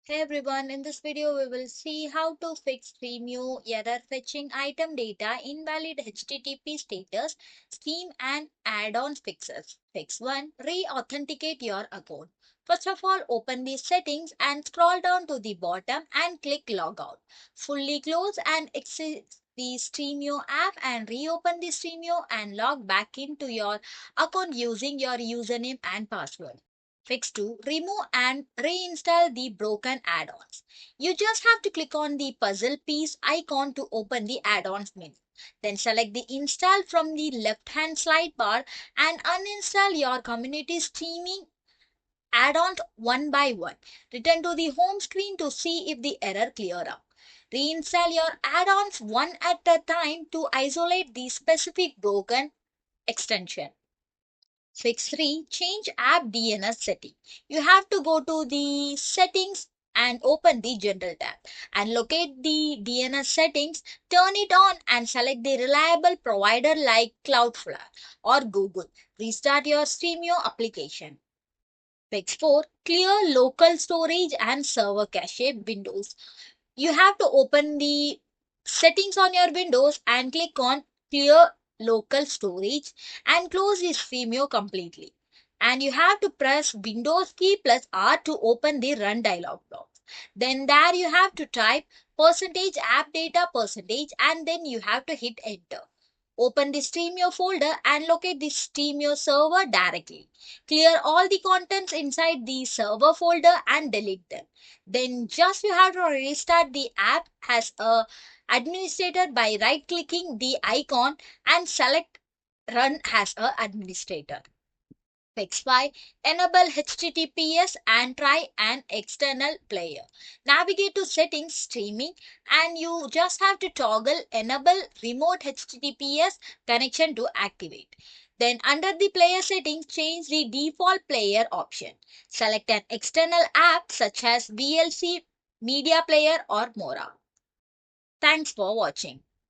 Hey everyone, in this video we will see how to fix Stremio error fetching item data invalid HTTP status scheme and add-on fixes. Fix 1. Re-authenticate your account. First of all, open the settings and scroll down to the bottom and click logout. Fully close and exit the Stremio app and reopen the Stremio and log back into your account using your username and password. Fix 2. Remove and reinstall the broken add-ons. You just have to click on the puzzle piece icon to open the add-ons menu. Then select the install from the left-hand sidebar and uninstall your community streaming add-ons one by one. Return to the home screen to see if the error clear up. Reinstall your add-ons one at a time to isolate the specific broken extension. Fix 3. Change app DNS setting. You have to go to the settings and open the general tab and locate the DNS settings, turn it on and select the reliable provider like Cloudflare or Google. Restart your Stremio application. Fix 4. Clear local storage and server cache windows. You have to open the settings on your Windows and click on clear local storage and close this Vimeo completely. And you have to press Windows key plus R to open the run dialog box. Then there you have to type percentage app data percentage and then you have to hit enter. Open the Stremio folder and locate the Stremio server directly. Clear all the contents inside the server folder and delete them. Then just you have to restart the app as a administrator by right clicking the icon and select run as a administrator. Fix 5. Enable HTTPS and try an external player. Navigate to settings streaming and you just have to toggle enable remote HTTPS connection to activate. Then under the player settings, change the default player option. Select an external app such as VLC, Media Player or Mora. Thanks for watching.